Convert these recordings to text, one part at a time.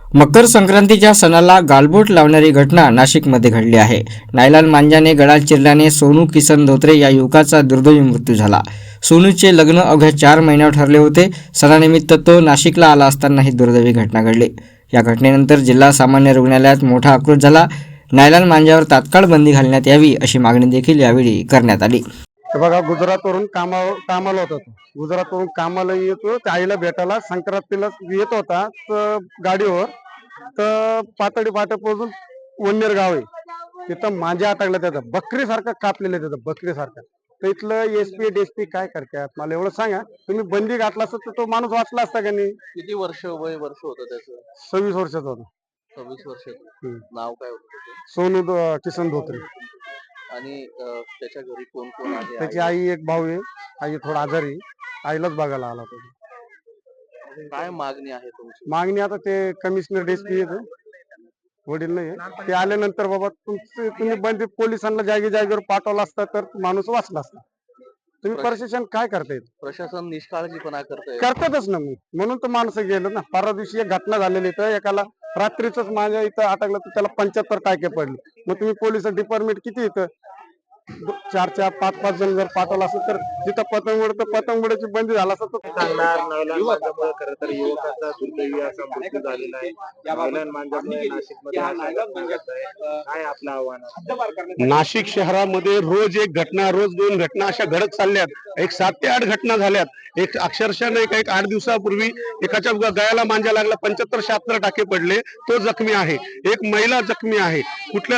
मकर संक्रांतीच्या सणाला गालबोट लावणारी घटना नाशिकमध्ये घडली आहे। नायलॉन मांजाने गळा चिरल्याने सोनू किसन धोत्रे या युवकाचा दुर्दैवी मृत्यू झाला। सोनूचे लग्न अवघ्या 4 महिन्यावर ठरले होते। सणानिमित्त तो नाशिकला आला असताना ही दुर्दैवी घटना घडली। या घटनेनंतर जिल्हा सामान्य रुग्णालयात मोठा आक्रोश झाला। नायलॉन मांजावर तात्काळ बंदी घालण्यात यावी अशी मागणी देखील यावेळी करण्यात आली। बघा, गुजरातवरून कामाला होता तो। गुजरातवरून कामाला येतो, त्या आईला भेटायला संक्रांतीला येत होता तर गाडीवर, तर पातळी फाट्यापासून वन्नेर गाव आहे तिथं मांजा अटकला, त्याचं बकरी सारखं कापलेलं, त्याचं बकरी सारखं। तर इथलं एसपी डीएसपी काय करतात मला एवढं सांगा, तुम्ही बंदी घातला असता तर तो माणूस वाचला असता का नाही? किती वर्ष होतं त्याचं? 26 वर्षाचा होता। 26 वर्षाचं नाव काय होतं त्याचं? सोनू किसन धोत्रे। आणि त्याच्या घरी कोण कोण आहे? त्याची आई, एक भाऊ आहे। आई थोडा आजारी, आईलाच बघायला आला तो। काय मागणी आहे तुमची? मागणी आता ते कमिशनर डीएसपी येते, वडील नाही, ते आल्यानंतर बाबा तुम्ही बंदी पोलिसांना जागेवर पाठवला असता तर माणूस वाचला असता। तुम्ही प्रशासन काय करताय? प्रशासन निष्काळजीपणा करतातच ना, म्हणून तर माणसं गेलं ना। परवा दिवशी एक घटना झालेली, तर एकाला रात्रीच माझ्या इथं अटकलं तर त्याला 75 टाके पडले। मग तुम्ही पोलीस डिपार्टमेंट किती इथं 4-4, 5-5 जण जर पाठवला असेल तर जिथं पतंगउडीची बंदी झाला असं तर सांगणार। नायलॉन मांजामुळे खरं तर युवकाचा दुर्दैवी असा मृत्यू झालेला आहे। नायलॉन मांजामुळे नाशिकमध्ये अशा घटना घडत आहे, काय आपलं आव्हान आहे? नाशिक शहरामध्ये रोज एक घटना, रोज 2 घटना अशा घडत चालल्यात। एक 7 ते 8 घटना झाल्यात। एक अक्षरशः नाही का, एक 8 दिवसापूर्वी एकाच्या गळ्याला मांजा लागला, 75-76 टाके पडले, तो जखमी आहे। एक महिला जखमी आहे। कुठे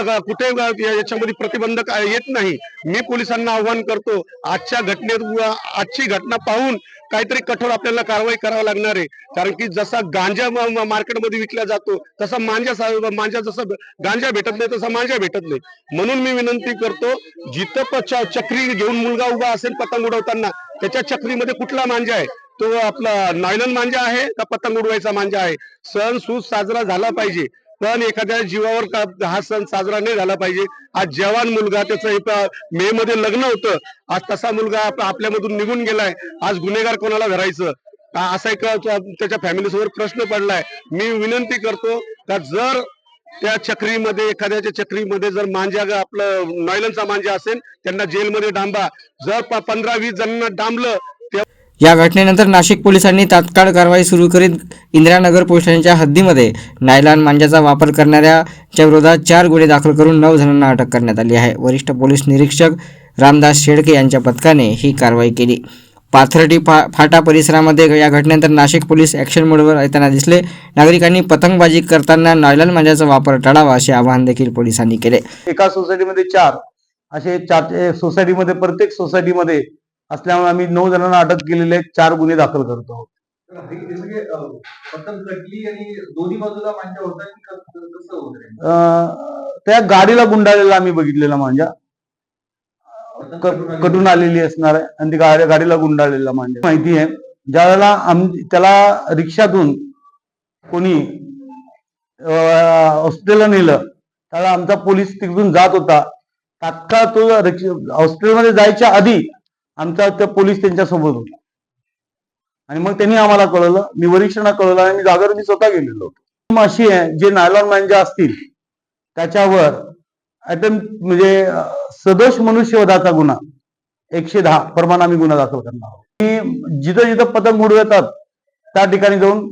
याच्यामध्ये प्रतिबंधक येत नाही। मी पोलिसांना आव्हान करतो, आजची घटना पाहून काहीतरी कठोर आपल्याला कारवाई करावी लागणार आहे। कारण की जसा गांजा मार्केटमध्ये विकला जातो तसा मांजा जसा गांजा भेटत नाही तसा मांजा भेटत नाही। म्हणून मी विनंती करतो, जिथं चक्री घेऊन मुलगा उभा असेल पतंग उडवताना, त्याच्या चक्रीमध्ये कुठला मांजा आहे? तो आपला नायलॉन मांजा आहे का पतंग उडवायचा मांजा आहे? सण सूद साजरा झाला पाहिजे, पण एखाद्या जीवावर हा सण साजरा नाही झाला पाहिजे। आज जवान मुलगा, त्याचं मे मध्ये लग्न होतं, आज तसा मुलगा आपल्यामधून निघून गेलाय। आज गुन्हेगार कोणाला धरायचं? असा एक त्याच्या फॅमिली समोर प्रश्न पडलाय। मी विनंती करतो का जर त्या चक्रीमध्ये, एखाद्याच्या चक्रीमध्ये जर मांजा आपलं नायलॉनचा मांजा असेल, त्यांना जेलमध्ये डांबा। जर 15-20 जणांना डांबलं। या घटनेनंतर नाशिक पोलिसांनी तात्काळ कारवाई सुरू करीत इंदिरानगर पोलीस स्टेशनच्या हद्दीमध्ये नायलॉन मांजाचा वापर करणाऱ्याच्या विरोधात 4 गुन्हे दाखल करून 9 जणांना अटक करण्यात आली आहे। वरिष्ठ पोलीस निरीक्षक रामदास शेळके यांच्या पथकाने ही कारवाई केली। पाथर्डी फाटा परिसरामध्ये या घटनेनंतर नाशिक पोलीस ॲक्शन मोडवर येताना दिसले। नागरिकांनी पतंगबाजी करताना नायलॉन मांजाचा वापर टाळावा असे आवाहन देखील पोलिसांनी केले। एका सोसायटीमध्ये 4 असे 4 सोसायटीमध्ये, प्रत्येक सोसायटीमध्ये असल्यामुळे आम्ही 9 जणांना अटक केलेले आहेत। 4 गुन्हे दाखल करतो आहोत। पतंग कटली आणि दोन्ही बाजूला मांजा होता की कसं होतं? त्या गाडीला गुंडाळलेला आम्ही बघितलेला मांजा कटून आलेली असणार आहे आणि ती गाडीला गुंडाळलेला मांजा माहिती आहे। ज्यावेळेला त्याला रिक्षातून कोणी हॉस्पिटलला नेलं, त्यावेळेला आमचा पोलीस तिकडून जात होता। तात्काळ तो हॉस्पिटलमध्ये जायच्या आधी आमचा त्या पोलीस त्यांच्यासोबत होता आणि मग त्यांनी आम्हाला कळवलं, मी वरिष्ठांना कळवलं आणि मी जागेवर मी स्वतः गेलेलो होतो। अशी आहे, जे नायलॉन मांजा असतील त्याच्यावर म्हणजे सदोष मनुष्यवधाचा गुन्हा 110 प्रमाणे आम्ही गुन्हा दाखल करणार आहोत। जिथं जिथं पतंग उडवतात त्या ठिकाणी जाऊन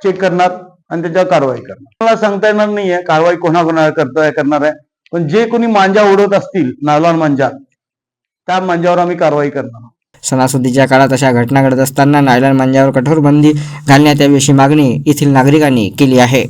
चेक करणार आणि त्याच्यावर कारवाई करणार। मला सांगता येणार नाहीये कारवाई कोणाकोणाला करणार आहे, पण जे कोणी मांजा उडवत असतील नायलॉन मांजा, त्या मांजावर आम्ही कारवाई करणार। सणासुदीच्या काळात अशा घटना घडत असताना नायलॉन मांजावर कठोर बंदी घालण्यात यावी अशी मागणी येथील नागरिकांनी केली आहे।